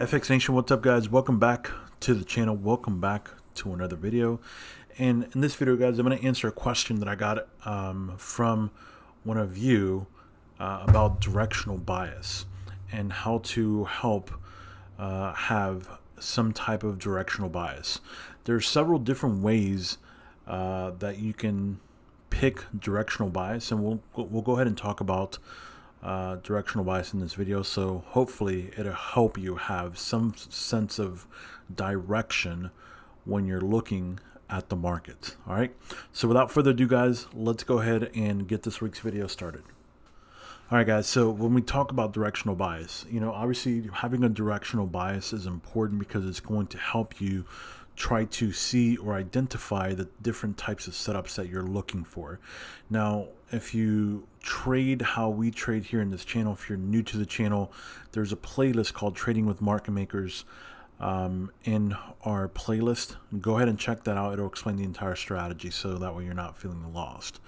FX Nation, what's up guys? Welcome back to the channel. Welcome back to another video. And in this video guys, I'm going to answer a question that I got from one of you about directional bias and how to help have some type of directional bias. There's several different ways that you can pick directional bias, and we'll go ahead and talk about directional bias in this video, so hopefully it'll help you have some sense of direction when you're looking at the market. All right, so without further ado guys, let's go ahead and get this week's video started. All right guys, so when we talk about directional bias, obviously having a directional bias is important because it's going to help you try to see or identify the different types of setups that you're looking for. Now, if you trade how we trade here in this channel, if you're new to the channel, there's a playlist called Trading with Market Makers in our playlist. Go ahead and check that out. It'll explain the entire strategy, so that way you're not feeling lost.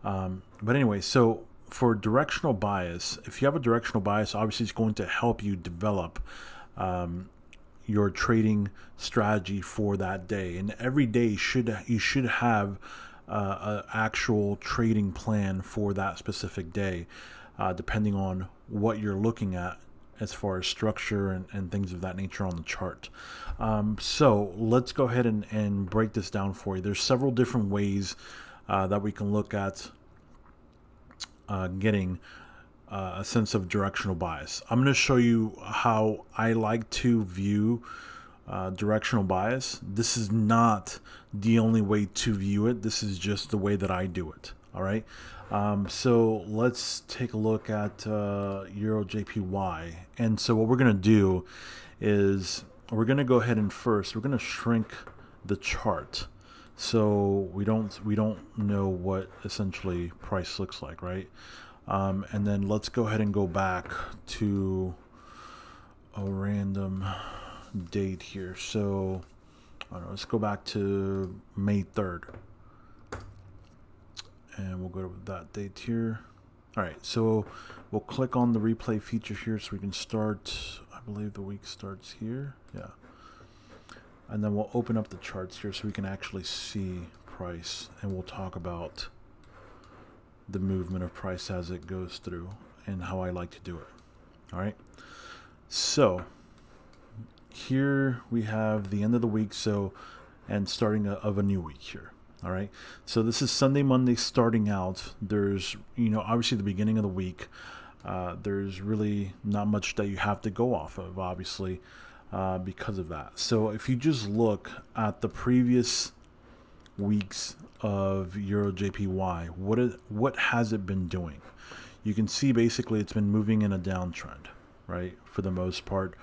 But anyway, so for directional bias, if you have a directional bias, obviously it's going to help you develop your trading strategy for that day, and every day you should have an actual trading plan for that specific day, depending on what you're looking at as far as structure and things of that nature on the chart. So let's go ahead and break this down for you. There's several different ways that we can look at getting a sense of directional bias. I'm going to show you how I like to view directional bias. This is not the only way to view it. This is just the way that I do it. All right. So let's take a look at Euro JPY. And so what we're going to do is we're going to go ahead and first we're going to shrink the chart, so we don't know what essentially price looks like, right? And then let's go ahead and go back to a random date here. So I don't know, let's go back to May 3rd. And we'll go to that date here. All right, so we'll click on the replay feature here so we can start. I believe the week starts here. Yeah. And then we'll open up the charts here so we can actually see price, and we'll talk about the movement of price as it goes through and how I like to do it. All right. So here we have the end of the week, and starting of a new week here. All right. So this is Sunday, Monday starting out. There's, obviously the beginning of the week. There's really not much that you have to go off of, obviously, because of that. So if you just look at the previous weeks of Euro JPY, what has it been doing? You can see basically it's been moving in a downtrend, right, for the most part,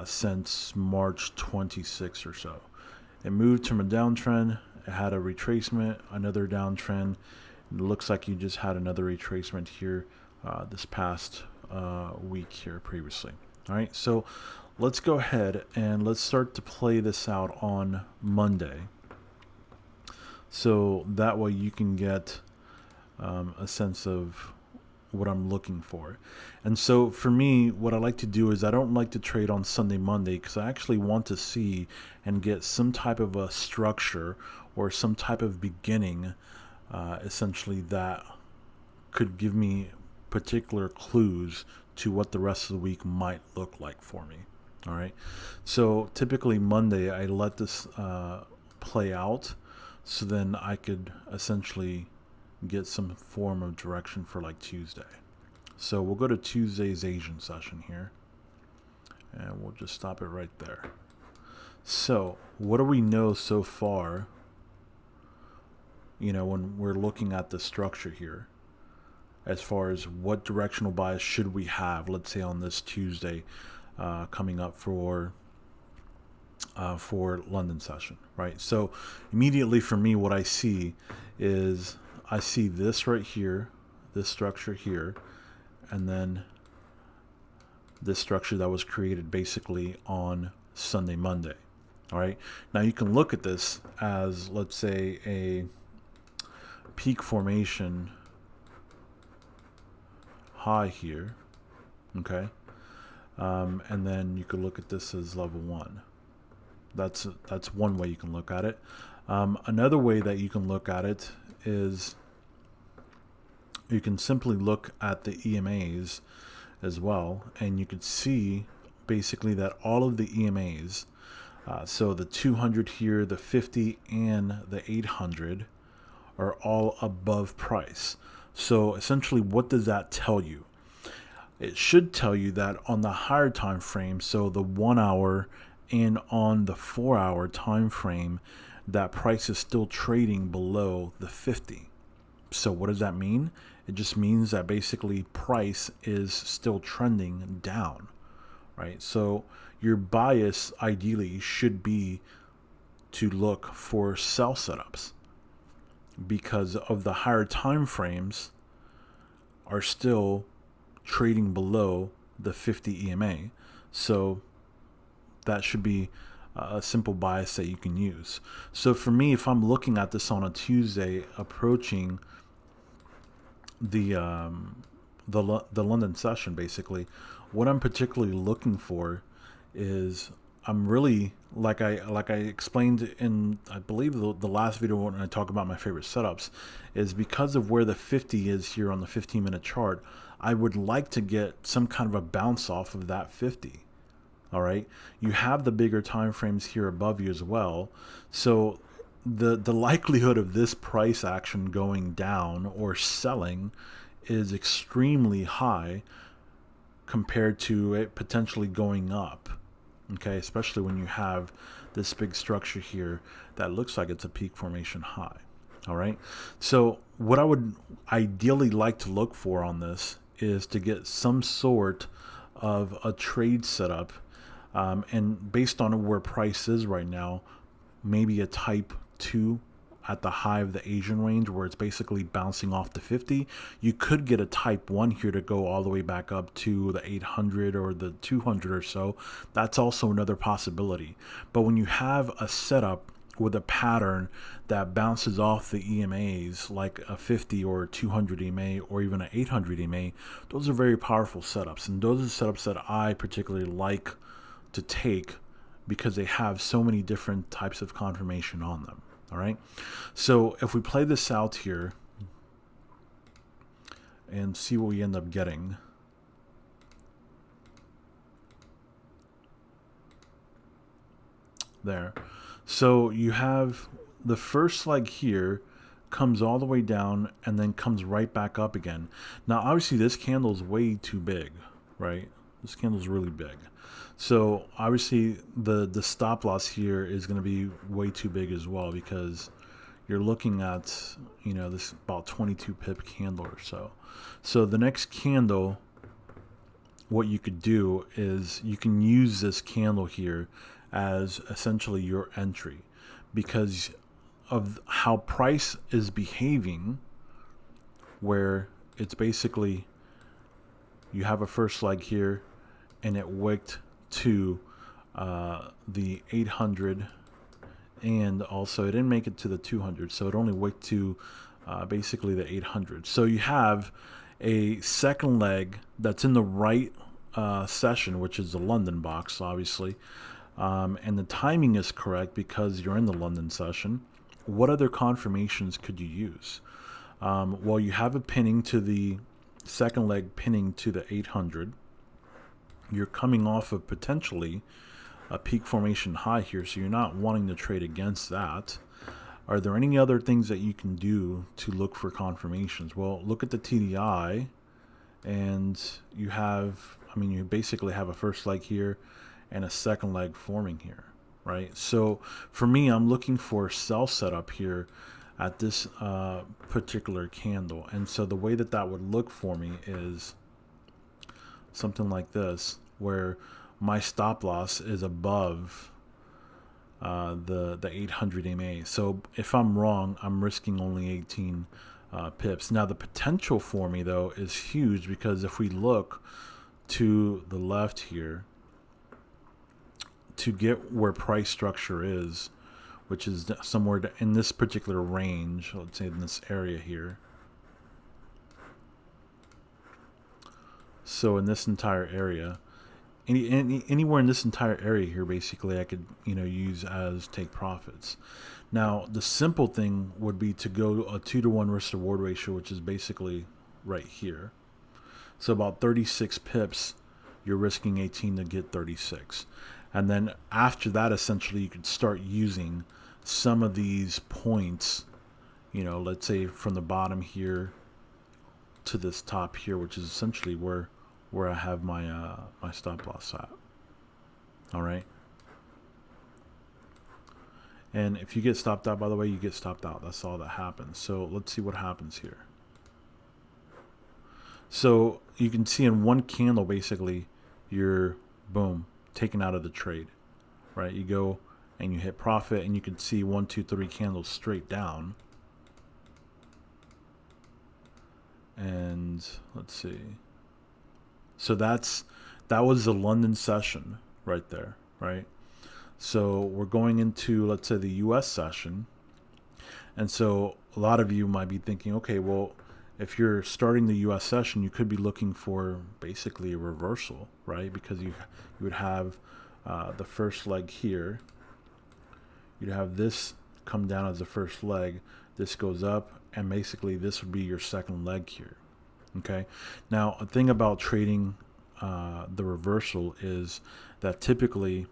since March 26 or so. It moved from a downtrend, it had a retracement, another downtrend. It looks like you just had another retracement here this past week here previously. All right, so let's go ahead and let's start to play this out on Monday, so that way you can get a sense of what I'm looking for. And so for me, what I like to do is I don't like to trade on Sunday, Monday, because I actually want to see and get some type of a structure or some type of beginning, essentially, that could give me particular clues to what the rest of the week might look like for me. All right. So typically Monday, I let this play out, so then I could essentially get some form of direction for like Tuesday. So we'll go to Tuesday's Asian session here, and we'll just stop it right there. So what do we know so far, when we're looking at the structure here, as far as what directional bias should we have, let's say on this Tuesday coming up for London session, right? So immediately for me, what I see is I see this right here, this structure here, and then this structure that was created basically on Sunday, Monday. All right. Now you can look at this as, let's say, a peak formation high here. Okay. and then you could look at this as level 1. That's one way you can look at it. Another way that you can look at it is you can simply look at the EMAs as well, and you could see basically that all of the EMAs, so the 200 here, the 50, and the 800 are all above price. So essentially, what does that tell you? It should tell you that on the higher time frame, so the 1 hour and on the 4 hour time frame, that price is still trading below the 50. So what does that mean? It just means that basically price is still trending down, right? So your bias ideally should be to look for sell setups, because of the higher time frames are still trading below the 50 EMA. So that should be a simple bias that you can use. So for me, if I'm looking at this on a Tuesday approaching the London session, basically what I'm particularly looking for is, I'm really, like I explained in, I believe, the last video when I talk about my favorite setups, is because of where the 50 is here on the 15-minute chart, I would like to get some kind of a bounce off of that 50. All right, you have the bigger time frames here above you as well, so the likelihood of this price action going down or selling is extremely high compared to it potentially going up. Okay, especially when you have this big structure here that looks like it's a peak formation high. All right, so what I would ideally like to look for on this is to get some sort of a trade setup, and based on where price is right now, maybe a type 2 at the high of the Asian range, where it's basically bouncing off the 50. You could get a type 1 here to go all the way back up to the 800 or the 200 or so. That's also another possibility. But when you have a setup with a pattern that bounces off the EMAs, like a 50 or 200 EMA or even an 800 EMA, those are very powerful setups, and those are setups that I particularly like to take because they have so many different types of confirmation on them. All right, so if we play this out here and see what we end up getting, there. So you have the first leg here comes all the way down and then comes right back up again. Now obviously this candle is way too big, right? This candle is really big. So obviously the stop loss here is going to be way too big as well, because you're looking at, you know, this about 22 pip candle or so. So the next candle, what you could do is you can use this candle here as essentially your entry, because of how price is behaving, where it's basically you have a first leg here and it wicked to the 800, and also it didn't make it to the 200, so it only wicked to basically the 800. So you have a second leg that's in the right session, which is the London box, obviously, and the timing is correct because you're in the London session. What other confirmations could you use? Well, you have a pinning to the second leg, pinning to the 800. You're coming off of potentially a peak formation high here, so you're not wanting to trade against that. Are there any other things that you can do to look for confirmations? Well, look at the TDI, and you have, I mean, you basically have a first leg here and a second leg forming here, right? So for me, I'm looking for a sell setup here at this particular candle. And so the way that that would look for me is something like this, where my stop loss is above the 800 EMA. So if I'm wrong, I'm risking only 18 pips. Now the potential for me though is huge, because if we look to the left here to get where price structure is, which is somewhere in this particular range, let's say in this area here. So in this entire area, anywhere in this entire area here, basically, I could, use as take profits. Now, the simple thing would be to go a 2-to-1 risk to reward ratio, which is basically right here. So about 36 pips, you're risking 18 to get 36. And then after that, essentially, you could start using some of these points, let's say from the bottom here to this top here, which is essentially where I have my my stop loss at. All right. And if you get stopped out, by the way, you get stopped out. That's all that happens. So let's see what happens here. So you can see in one candle, basically, you're, boom, taken out of the trade, right? You go and you hit profit, and you can see 1, 2, 3 candles straight down. And let's see. So that was the London session right there, right? So we're going into, let's say, the US session. And so a lot of you might be thinking, okay, well, if you're starting the US session, you could be looking for basically a reversal, right? Because you would have the first leg here. You'd have this come down as the first leg. This goes up, and basically this would be your second leg here. Okay. Now, a thing about trading the reversal is that typically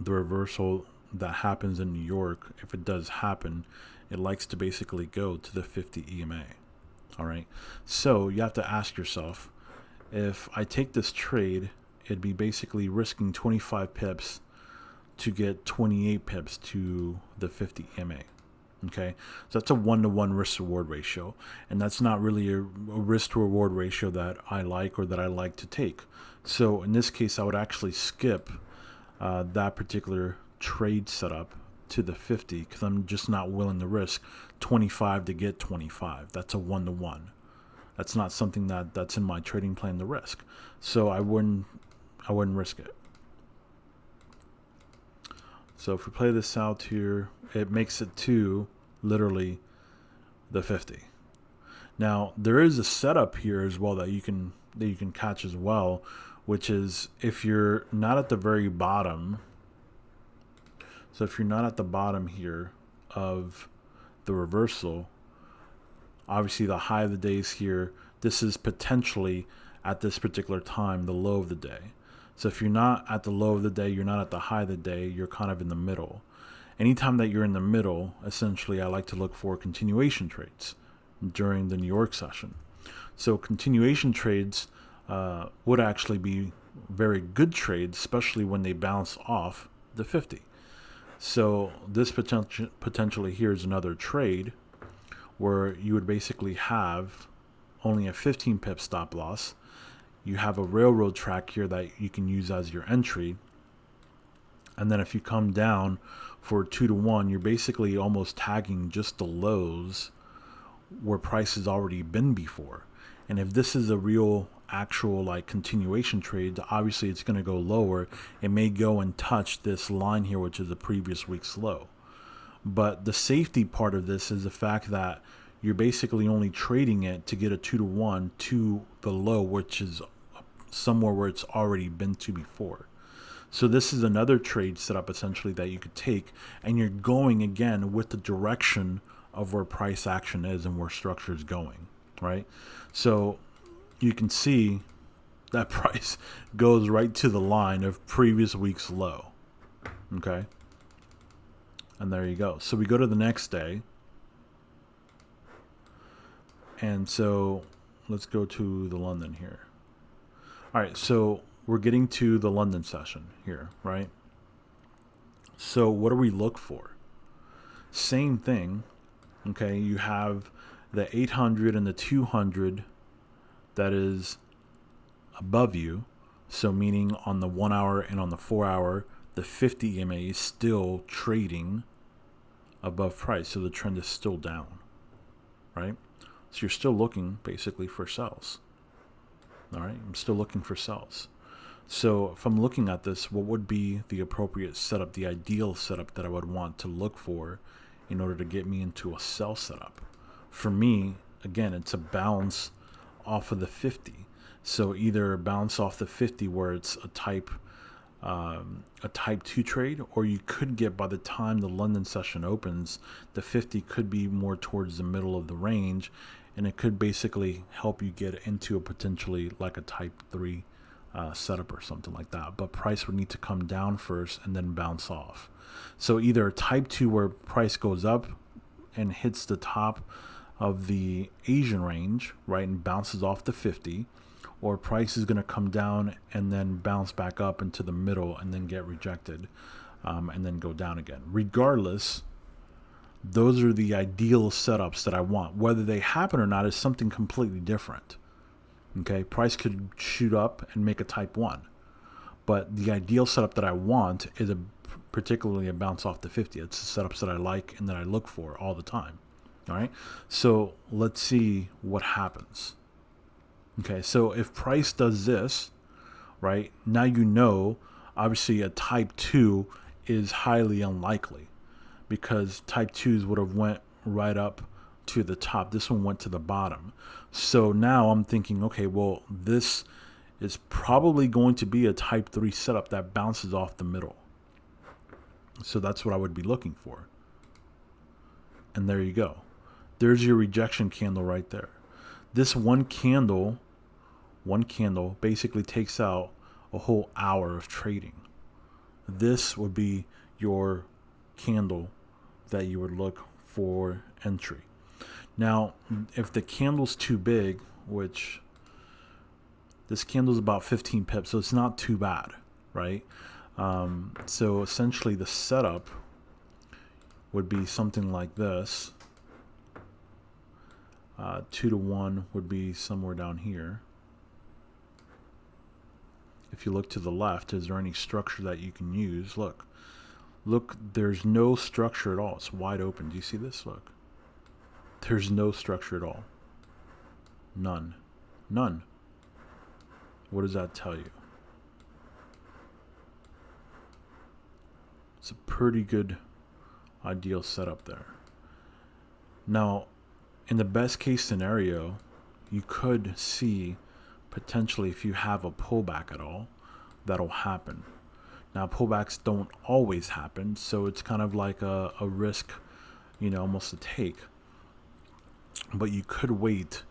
the reversal that happens in New York, if it does happen, it likes to basically go to the 50 EMA. All right. So you have to ask yourself, if I take this trade, it'd be basically risking 25 pips to get 28 pips to the 50 EMA. Okay, so that's a 1-to-1 risk to reward ratio, and that's not really a risk to reward ratio that I like or that I like to take. So in this case, I would actually skip that particular trade setup to the 50 because I'm just not willing to risk 25 to get 25. That's a 1-to-1. That's not something that's in my trading plan to risk. So I wouldn't risk it. So if we play this out here, it makes it to literally the 50. Now there is a setup here as well that you can catch as well, which is if you're not at the very bottom. So if you're not at the bottom here of the reversal, obviously the high of the day is here. This is potentially at this particular time the low of the day. So if you're not at the low of the day, you're not at the high of the day, you're kind of in the middle. Anytime that you're in the middle, essentially, I like to look for continuation trades during the New York session. So continuation trades would actually be very good trades, especially when they bounce off the 50. So this potentially here is another trade where you would basically have only a 15 pip stop loss. You have a railroad track here that you can use as your entry. And then if you come down for 2-to-1, you're basically almost tagging just the lows where price has already been before. And if this is a real actual like continuation trade, obviously it's going to go lower. It may go and touch this line here, which is the previous week's low. But the safety part of this is the fact that you're basically only trading it to get a 2-to-1 to the low, which is somewhere where it's already been to before. So this is another trade setup essentially that you could take, and you're going again with the direction of where price action is and where structure is going, right? So you can see that price goes right to the line of previous week's low, okay? And there you go. So we go to the next day. And so let's go to the London here. All right, so we're getting to the London session here, right? So what do we look for? Same thing, okay? You have the 800 and the 200 that is above you. So meaning on the 1 hour and on the 4 hour, the 50 EMA is still trading above price. So the trend is still down, right? So you're still looking basically for sells. All right, I'm still looking for sells. So if I'm looking at this, what would be the appropriate setup, the ideal setup that I would want to look for in order to get me into a sell setup? For me, again, it's a bounce off of the 50. So either bounce off the 50 where it's a type 2 trade, or you could get, by the time the London session opens, the 50 could be more towards the middle of the range, and it could basically help you get into a potentially like a type 3 setup or something like that. But price would need to come down first and then bounce off. So either type 2 where price goes up and hits the top of the Asian range, right, and bounces off the 50, or price is going to come down and then bounce back up into the middle and then get rejected, and then go down again. Regardless, those are the ideal setups that I want. Whether they happen or not is something completely different. Okay, price could shoot up and make a type 1, but the ideal setup that I want is particularly a bounce off the 50. It's the setups that I like and that I look for all the time. All right, so let's see what happens. Okay, so if price does this, right, now you know, obviously a type 2 is highly unlikely, because type 2s would have went right up to the top. This one went to the bottom. So now I'm thinking, okay, well, this is probably going to be a type 3 setup that bounces off the middle. So that's what I would be looking for. And there you go. There's your rejection candle right there. This one candle basically takes out a whole hour of trading. This would be your candle that you would look for entry. Now, if the candle's too big, which this candle's about 15 pips, so it's not too bad, right? So essentially the setup would be something like this. 2 to 1 would be somewhere down here. If you look to the left, is there any structure that you can use? Look, there's no structure at all. It's wide open. Do you see this? Look, there's no structure at all. None. What does that tell you? It's a pretty good ideal setup there. Now, in the best case scenario, you could see potentially, if you have a pullback at all, that'll happen. Now, pullbacks don't always happen, so it's kind of like a risk, almost a take. But you could wait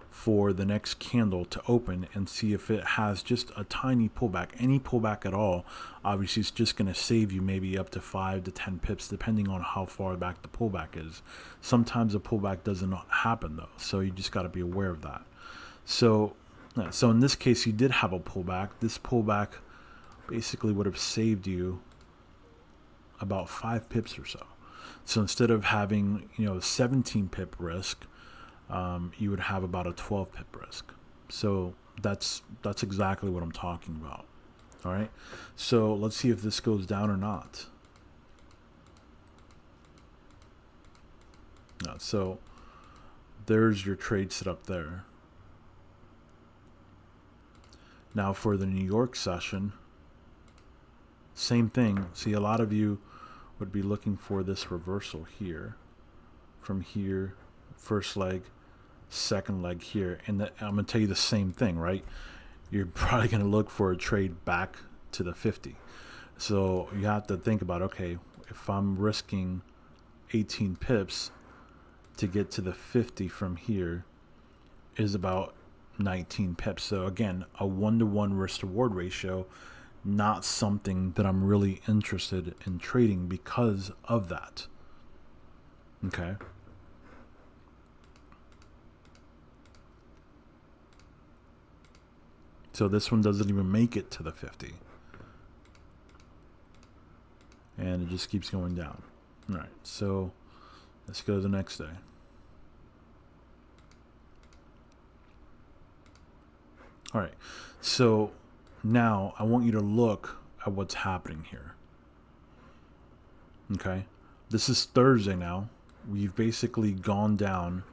for the next candle to open and see if it has just a tiny pullback. Any pullback at all, obviously, it's just going to save you maybe up to 5 to 10 pips, depending on how far back the pullback is. Sometimes a pullback doesn't happen, though, so you just got to be aware of that. So in this case, you did have a pullback. This pullback basically would have saved you about 5 pips or so. So instead of having 17 pip risk, you would have about a 12 pip risk. So that's exactly what I'm talking about. All right. So let's see if this goes down or not. So there's your trade set up there. Now for the New York session, same thing. See, a lot of you would be looking for this reversal here. From here, first leg, second leg here. And I'm going to tell you the same thing, right? You're probably going to look for a trade back to the 50. So you have to think about, okay, if I'm risking 18 pips to get to the 50 from here is about 19 pips. So again, a 1-to-1 risk to reward ratio, not something that I'm really interested in trading because of that. Okay. So this one doesn't even make it to the 50. And it just keeps going down. All right, so let's go to the next day. All right, so now I want you to look at what's happening here. Okay, this is Thursday now. We've basically gone down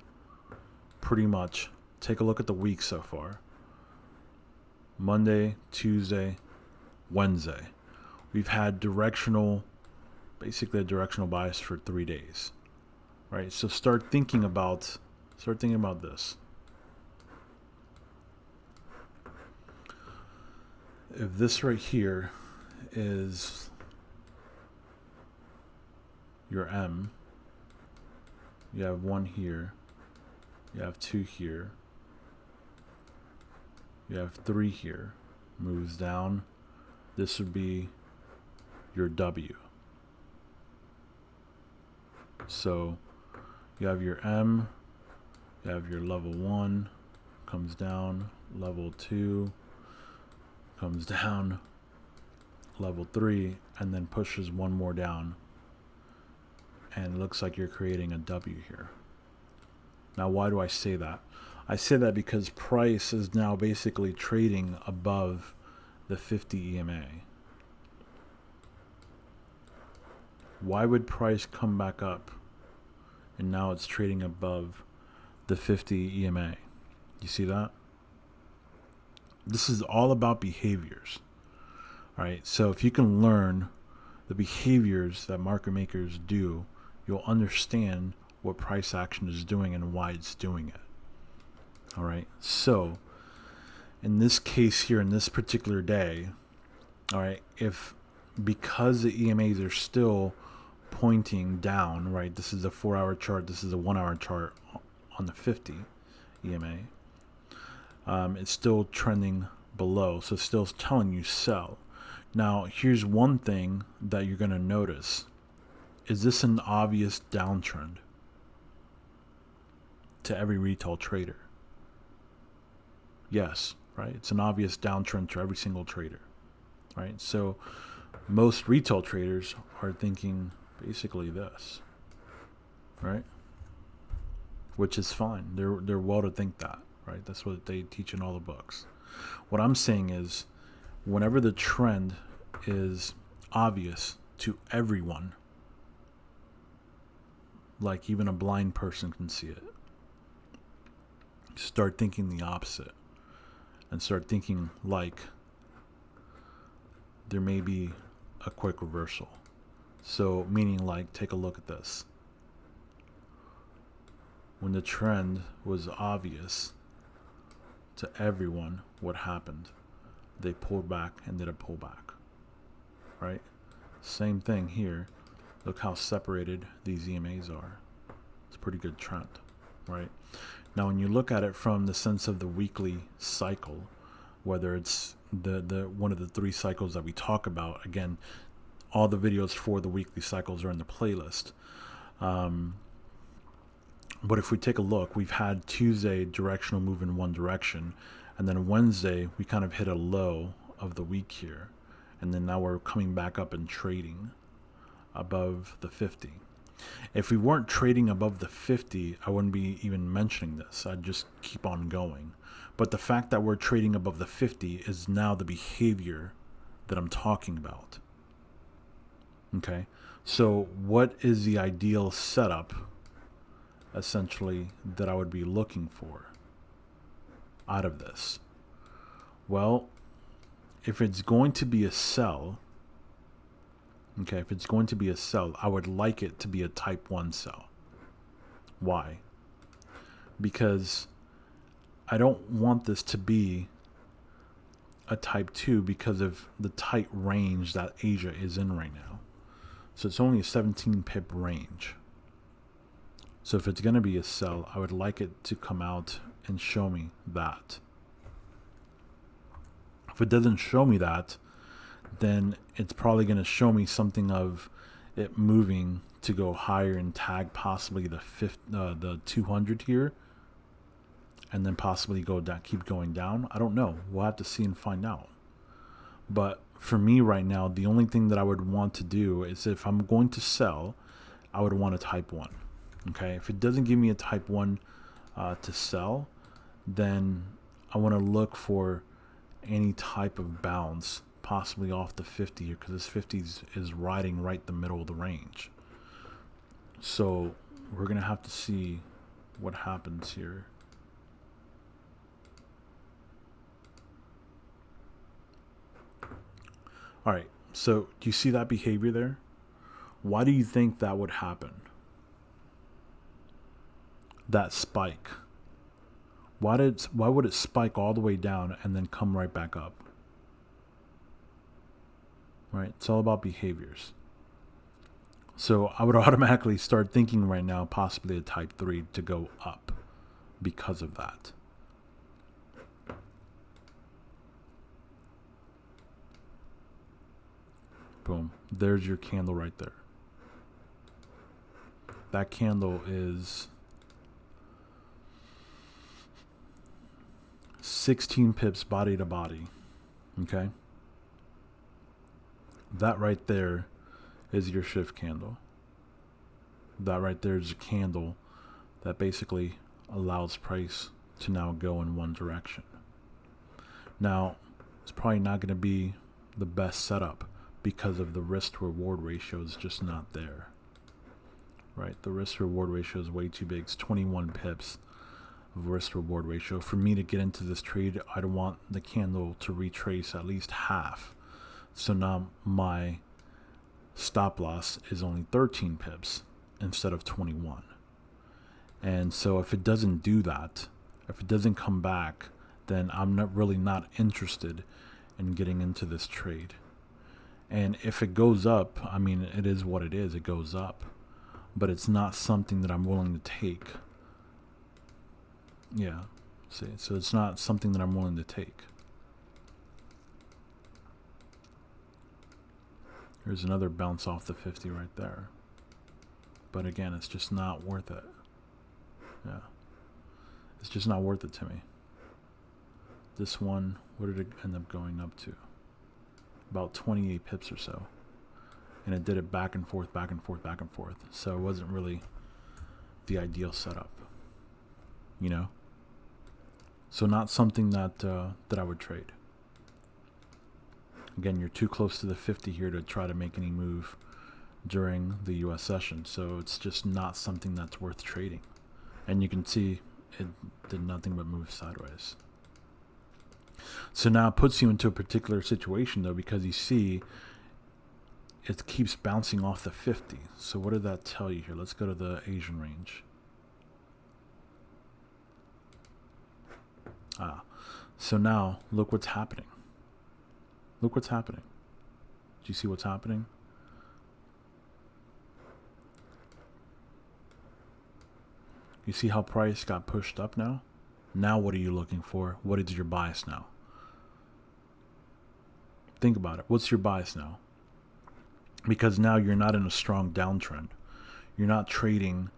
pretty much. Take a look at the week so far. Monday, Tuesday, Wednesday. We've had basically a directional bias for 3 days. Right, so start thinking about this. if this right here is your M, you have 1 here, you have 2 here, you have 3 here, moves down, this would be your W. So you have your M, you have your level 1, comes down, level 2, comes down, level 3, and then pushes 1 more down. And it looks like you're creating a W here. Now, why do I say that? I say that because price is now basically trading above the 50 EMA. Why would price come back up and now it's trading above the 50 EMA? You see that? This is all about behaviors. All right, so if you can learn the behaviors that market makers do, you'll understand what price action is doing and why it's doing it. All right, so in this case here, in this particular day, all right, if because the EMAs are still pointing down, right, this is a 4-hour chart, this is a 1-hour chart on the 50 EMA, it's still trending below, so it's still telling you sell. Now, here's one thing that you're going to notice. Is this an obvious downtrend to every retail trader? Yes, right? It's an obvious downtrend to every single trader, right? So most retail traders are thinking basically this, right? Which is fine. They're well to think that, right? That's what they teach in all the books. What I'm saying is, whenever the trend is obvious to everyone, like even a blind person can see it, start thinking the opposite and start thinking like there may be a quick reversal. So meaning like, take a look at this. When the trend was obvious to everyone, what happened? They pulled back and did a pullback, right? Same thing here. Look how separated these EMAs are. It's a pretty good trend, right? Now, when you look at it from the sense of the weekly cycle, whether it's the one of the 3 cycles that we talk about, again, all the videos for the weekly cycles are in the playlist. But if we take a look, we've had Tuesday directional move in one direction, and then Wednesday we kind of hit a low of the week here, and then now we're coming back up and trading above the 50. If we weren't trading above the 50, I wouldn't be even mentioning this. I'd just keep on going. But the fact that we're trading above the 50 is now the behavior that I'm talking about. Okay, so what is the ideal setup essentially that I would be looking for out of this? Well, if it's going to be a sell, okay, if it's going to be a sell, I would like it to be a type 1 sell. Why? Because I don't want this to be a type 2 because of the tight range that Asia is in right now. So it's only a 17 pip range. So if it's going to be a sell, I would like it to come out and show me that. If it doesn't show me that, then it's probably going to show me something of it moving to go higher and tag possibly the 200 here, and then possibly go down, keep going down. I don't know. We'll have to see and find out. But for me right now, the only thing that I would want to do is, if I'm going to sell, I would want a type 1. Okay, if it doesn't give me a type 1 to sell, then I want to look for any type of bounce, possibly off the 50 here, because this 50 is riding right the middle of the range. So we're going to have to see what happens here. All right, so do you see that behavior there? Why do you think that would happen? That spike. Why would it spike all the way down and then come right back up? right? It's all about behaviors. So I would automatically start thinking right now possibly a type 3 to go up because of that. Boom. There's your candle right there. That candle is 16 pips body to body. Okay? That right there is your shift candle. That right there is a candle that basically allows price to now go in one direction. Now, it's probably not going to be the best setup because of the risk reward ratio is just not there. Right? The risk reward ratio is way too big. It's 21 pips of risk reward ratio. For me to get into this trade, I'd want the candle to retrace at least half. So now my stop loss is only 13 pips instead of 21. And so if it doesn't do that, if it doesn't come back, then I'm not interested in getting into this trade. And if it goes up, I mean, it is what it is. It goes up. But it's not something that I'm willing to take. Yeah. See, so it's not something that I'm willing to take. There's another bounce off the 50 right there. But again, it's just not worth it. Yeah. It's just not worth it to me. This one, what did it end up going up to? About 28 pips or so. And it did it back and forth, back and forth, back and forth. So it wasn't really the ideal setup. You know? So not something that I would trade. Again, you're too close to the 50 here to try to make any move during the US session. So it's just not something that's worth trading. And you can see it did nothing but move sideways. So now it puts you into a particular situation, though, because you see it keeps bouncing off the 50. So what did that tell you here? Let's go to the Asian range. So now look what's happening. Look what's happening. Do you see what's happening? You see how price got pushed up now? Now what are you looking for? What is your bias now? Think about it. What's your bias now? Because now you're not in a strong downtrend. You're not trading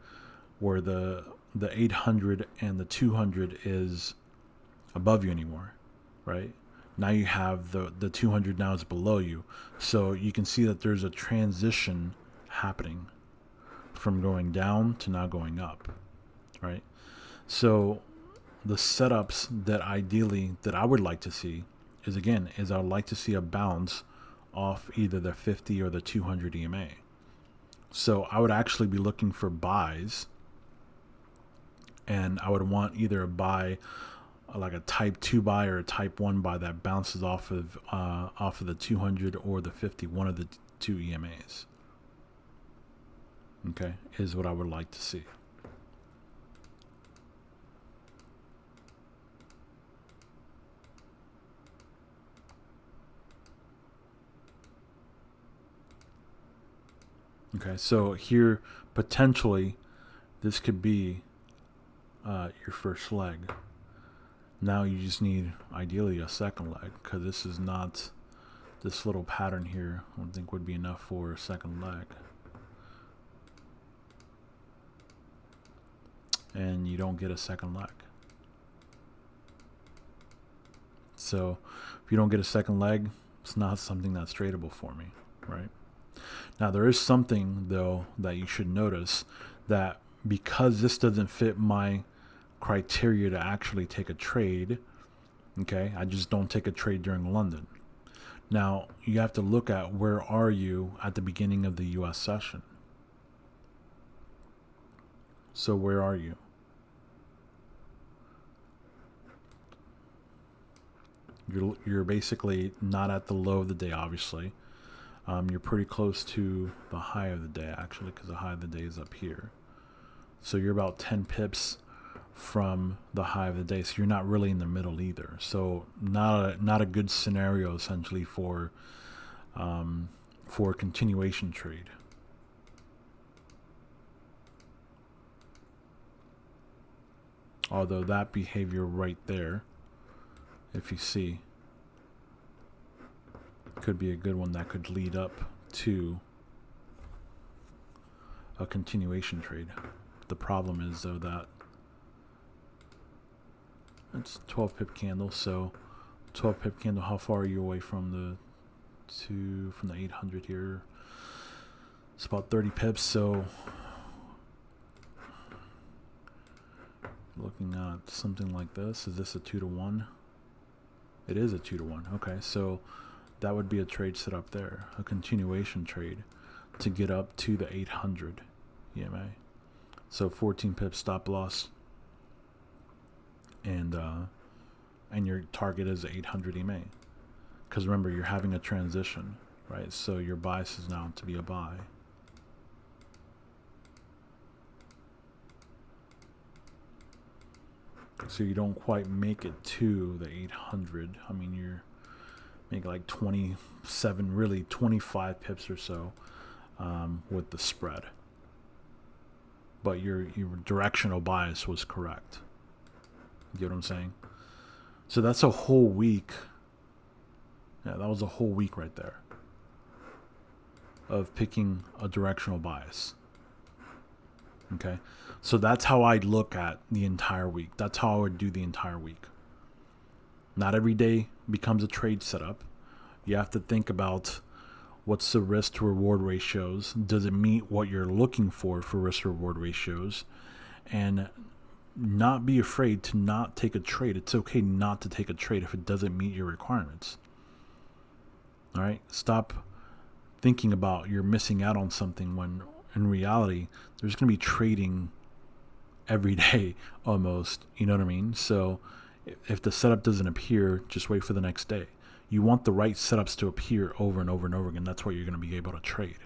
where the 800 and the 200 is above you anymore, right? Now you have the 200 now is below you. So you can see that there's a transition happening from going down to now going up, right? So the setups that ideally that I would like to see is, again, I would like to see a bounce off either the 50 or the 200 EMA. So I would actually be looking for buys, and I would want either a buy, like a type 2 buy or a type 1 buy that bounces off of the 200 or the 50, one of the two EMAs. Okay, is what I would like to see. Okay, so here potentially this could be your first leg. Now you just need ideally a second leg, because this is not, this little pattern here I don't think would be enough for a second leg. And you don't get a second leg. So if you don't get a second leg, it's not something that's tradable for me, right? Now there is something though that you should notice, that because this doesn't fit my criteria to actually take a trade, okay, I just don't take a trade during London. Now you have to look at where are you at the beginning of the US session. So where are you? You're basically not at the low of the day, obviously. You're pretty close to the high of the day, actually, because the high of the day is up here. So you're about 10 pips from the high of the day. So you're not really in the middle either. So not a good scenario, essentially, for for a continuation trade. Although that behavior right there, if you see, could be a good one that could lead up to a continuation trade. The problem is though that it's 12 pip candle, so 12 pip candle, how far are you away from the 800 here? It's about 30 pips, so looking at something like this. Is this a 2-to-1? It is a 2-to-1. Okay, so that would be a trade set up there, a continuation trade to get up to the 800 EMA. So 14 pips stop loss, and your target is 800 EMA. Because remember, you're having a transition, right? So your bias is now to be a buy. So you don't quite make it to the 800. I mean, you're making like 27, really 25 pips or so with the spread. But your directional bias was correct. You get what I'm saying? So that's a whole week. Yeah, that was a whole week right there of picking a directional bias. Okay, so that's how I'd look at the entire week. That's how I would do the entire week. Not every day becomes a trade setup. You have to think about what's the risk to reward ratios. Does it meet what you're looking for risk to reward ratios? And not be afraid to not take a trade. It's okay not to take a trade if it doesn't meet your requirements. All right, stop thinking about you're missing out on something when in reality there's going to be trading every day almost. You know what I mean? So if the setup doesn't appear, just wait for the next day. You want the right setups to appear over and over and over again. That's what you're going to be able to trade.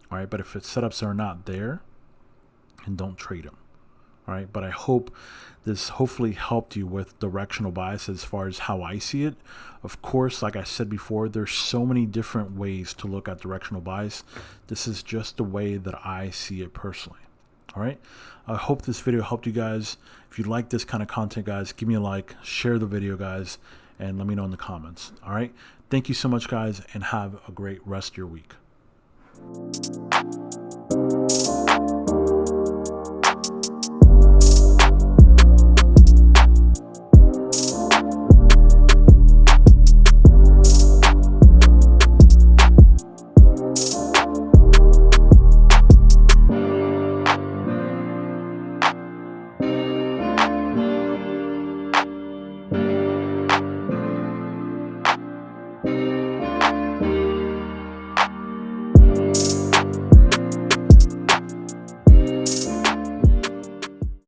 All right, but if setups are not there, then don't trade them. All right, but I hope this hopefully helped you with directional bias as far as how I see it. Of course, like I said before, there's so many different ways to look at directional bias. This is just the way that I see it personally. All right, I hope this video helped you guys. If you like this kind of content, guys, give me a like, share the video, guys, and let me know in the comments. All right, thank you so much, guys, and have a great rest of your week.